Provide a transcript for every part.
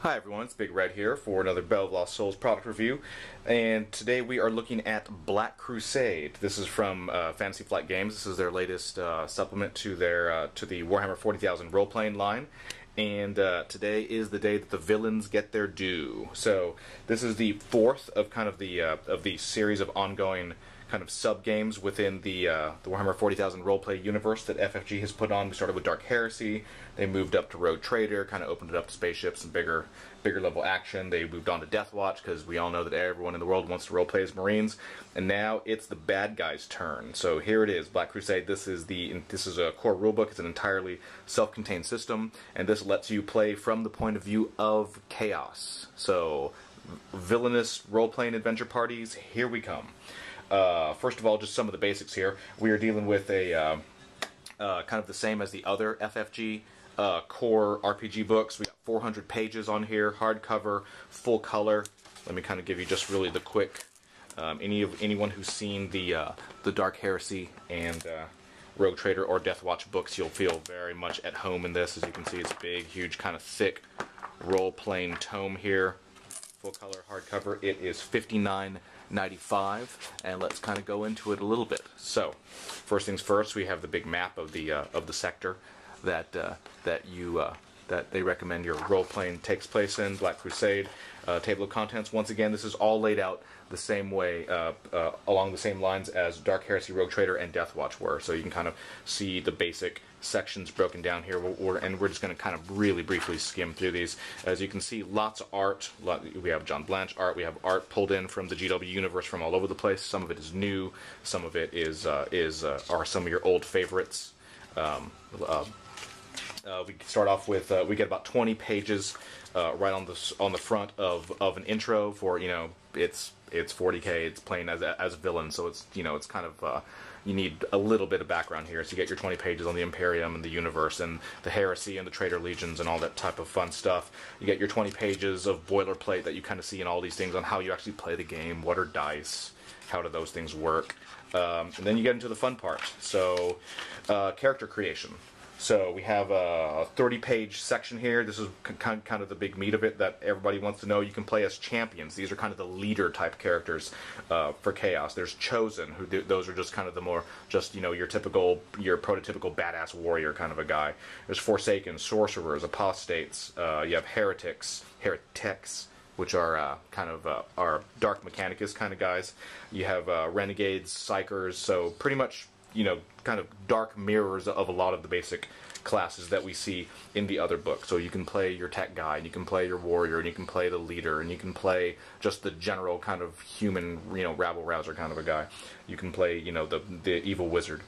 Hi everyone, it's Big Red here for another Bell of Lost Souls product review, and today we are looking at Black Crusade. This is from Fantasy Flight Games. This is their latest supplement to their to the Warhammer 40,000 role-playing line, and today is the day that the villains get their due. So this is the fourth of kind of the series of ongoing kind of sub-games within the Warhammer 40,000 roleplay universe that FFG has put on. We started with Dark Heresy, they moved up to Rogue Trader, kind of opened it up to spaceships and bigger level action. They moved on to Death Watch, because we all know that everyone in the world wants to roleplay as Marines, and now it's the bad guys' turn. So here it is, Black Crusade. This is a core rulebook. It's an entirely self-contained system, and this lets you play from the point of view of Chaos. So villainous role-playing adventure parties, here we come. First of all, just some of the basics here. We are dealing with a kind of the same as the other FFG core RPG books. We got 400 pages on here, hardcover, full color. Let me kind of give you just really the quick. Anyone who's seen the Dark Heresy and Rogue Trader or Death Watch books, you'll feel very much at home in this. As you can see, it's big, huge, kind of thick role-playing tome here. Full color hardcover. It is $59.95, and let's kind of go into it a little bit. So, first things first, we have the big map of the sector that they recommend your role playing takes place in. Black Crusade. Table of contents. Once again, this is all laid out the same way, along the same lines as Dark Heresy, Rogue Trader, and Death Watch were. So you can kind of see the basic sections broken down here, and we're just going to kind of really briefly skim through these. As you can see, lots of art. We have John Blanche art. We have art pulled in from the GW universe from all over the place. Some of it is new. Some of it are some of your old favorites. We start off with we get about 20 pages right on the front of an intro for, you know, it's 40K, it's playing as a villain, so it's, you know, it's kind of you need a little bit of background here. So you get your 20 pages on the Imperium and the universe and the Heresy and the Traitor Legions and all that type of fun stuff. You get your 20 pages of boilerplate that you kind of see in all these things on how you actually play the game, what are dice, how do those things work, and then you get into the fun part. So character creation. So we have a 30-page section here. This is kind of the big meat of it that everybody wants to know. You can play as champions. These are kind of the leader-type characters for Chaos. There's Chosen, those are just kind of the more, just, you know, your prototypical badass warrior kind of a guy. There's Forsaken, Sorcerers, Apostates. You have Heretics, which are kind of our Dark Mechanicus kind of guys. You have Renegades, Psychers, so pretty much, you know, kind of dark mirrors of a lot of the basic classes that we see in the other books. So you can play your tech guy, and you can play your warrior, and you can play the leader, and you can play just the general kind of human, you know, rabble-rouser kind of a guy. You can play, you know, the evil wizard,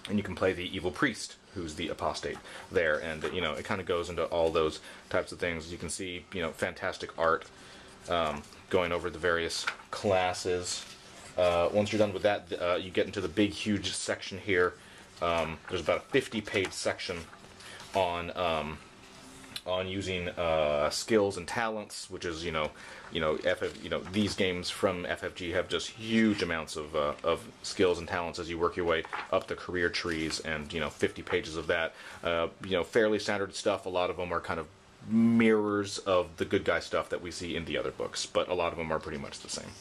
and you can play the evil priest, who's the apostate there, and, you know, it kind of goes into all those types of things. You can see, you know, fantastic art going over the various classes. Once you're done with that, you get into the big, huge section here. There's about a 50-page section on using skills and talents, which is, you know, these games from FFG have just huge amounts of skills and talents as you work your way up the career trees, and, you know, 50 pages of that. You know, fairly standard stuff. A lot of them are kind of mirrors of the good guy stuff that we see in the other books, but a lot of them are pretty much the same.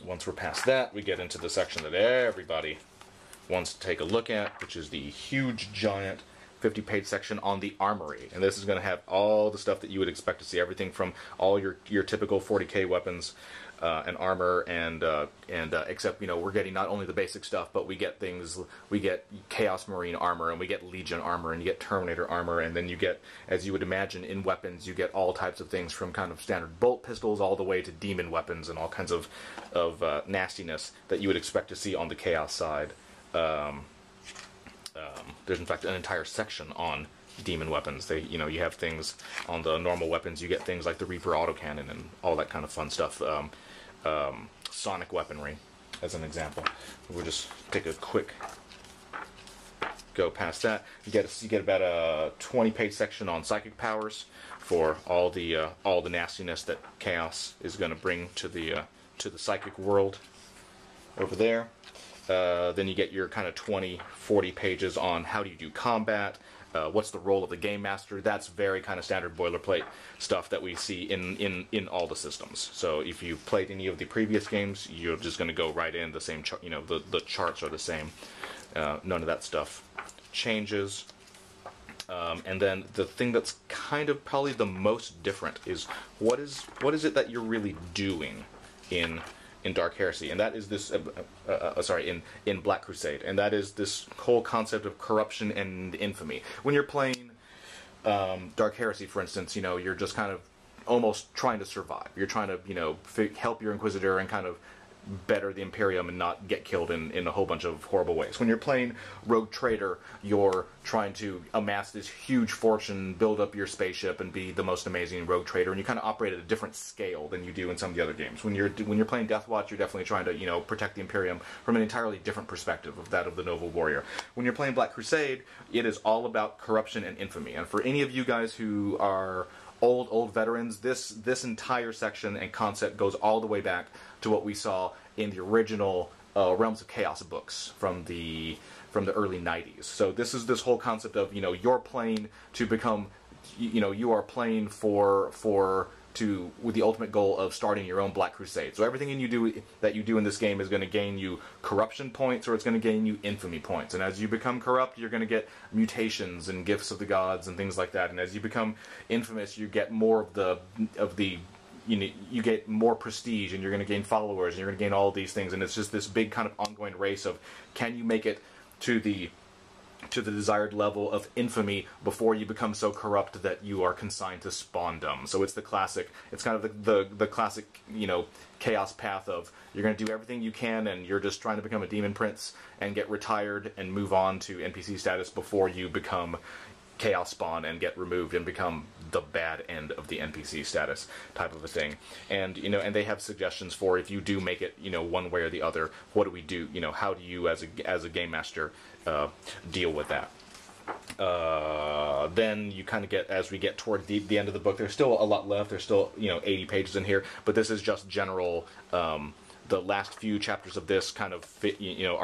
Once we're past that, we get into the section that everybody wants to take a look at, which is the huge, giant 50-page section on the Armory. And this is going to have all the stuff that you would expect to see, everything from all your typical 40K weapons and armor, and except, you know, we're getting not only the basic stuff, but we get Chaos Marine armor, and we get Legion armor, and you get Terminator armor, and then you get, as you would imagine, in weapons, you get all types of things from kind of standard bolt pistols all the way to demon weapons and all kinds of nastiness that you would expect to see on the Chaos side. There's in fact an entire section on demon weapons. You know, you have things on the normal weapons. You get things like the Reaper autocannon and all that kind of fun stuff. Sonic weaponry, as an example. We'll just take a quick go past that. You get about a 20-page section on psychic powers for all the nastiness that Chaos is going to bring to the psychic world over there. Then you get your kind of 20-40 pages on how do you do combat, what's the role of the game master. That's very kind of standard boilerplate stuff that we see in all the systems. So if you've played any of the previous games, you're just going to go right in the same chart. You know, the charts are the same. None of that stuff changes. And then the thing that's kind of probably the most different is what is it that you're really doing in Dark Heresy, and that is this in Black Crusade, and that is this whole concept of corruption and infamy. When you're playing Dark Heresy, for instance, you know, you're just kind of almost trying to survive. You're trying to, you know, help your Inquisitor and kind of better the Imperium and not get killed in a whole bunch of horrible ways. When you're playing Rogue Trader, you're trying to amass this huge fortune, build up your spaceship, and be the most amazing Rogue Trader, and you kind of operate at a different scale than you do in some of the other games. When you're playing Death Watch, you're definitely trying to, you know, protect the Imperium from an entirely different perspective of that of the Noble Warrior. When you're playing Black Crusade, it is all about corruption and infamy. And for any of you guys who are old veterans, this entire section and concept goes all the way back to what we saw in the original Realms of Chaos books from the early 90s. So this is this whole concept of, you know, you're playing to become, you know, you are playing with the ultimate goal of starting your own Black Crusade. So everything you do in this game is going to gain you corruption points, or it's going to gain you infamy points. And as you become corrupt, you're going to get mutations and gifts of the gods and things like that. And as you become infamous, you get more of the you know, you get more prestige, and you're going to gain followers, and you're going to gain all these things. And it's just this big kind of ongoing race of, can you make it to the desired level of infamy before you become so corrupt that you are consigned to spawndom. So it's the classic, it's kind of the classic, you know, chaos path of, you're going to do everything you can, and you're just trying to become a demon prince and get retired and move on to NPC status before you become chaos spawn and get removed and become the bad end of the NPC status type of a thing. And, you know, and they have suggestions for, if you do make it, you know, one way or the other, what do we do? You know, how do you as a game master deal with that? Then you kind of get, as we get toward the end of the book, there's still a lot left. There's still, you know, 80 pages in here, but this is just general. The last few chapters of this kind of fit, you know,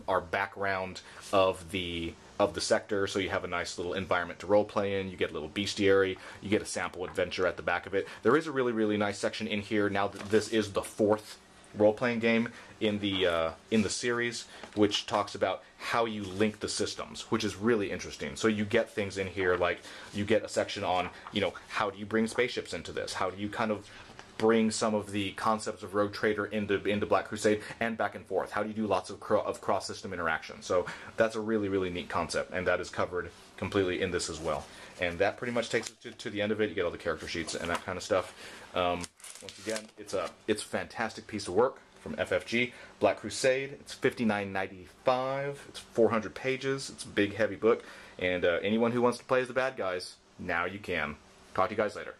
our background of the sector, so you have a nice little environment to roleplay in. You get a little bestiary. You get a sample adventure at the back of it. There is a really, really nice section in here now that this is the 4th role-playing game in the series, which talks about how you link the systems, which is really interesting. So you get things in here like, you get a section on, you know, how do you bring spaceships into this? How do you kind of bring some of the concepts of Rogue Trader into Black Crusade, and back and forth? How do you do lots of cross-system interaction? So that's a really, really neat concept, and that is covered completely in this as well. And that pretty much takes us to the end of it. You get all the character sheets and that kind of stuff. Once again, it's a fantastic piece of work from FFG. Black Crusade, it's $59.95. It's 400 pages. It's a big, heavy book. And anyone who wants to play as the bad guys, now you can. Talk to you guys later.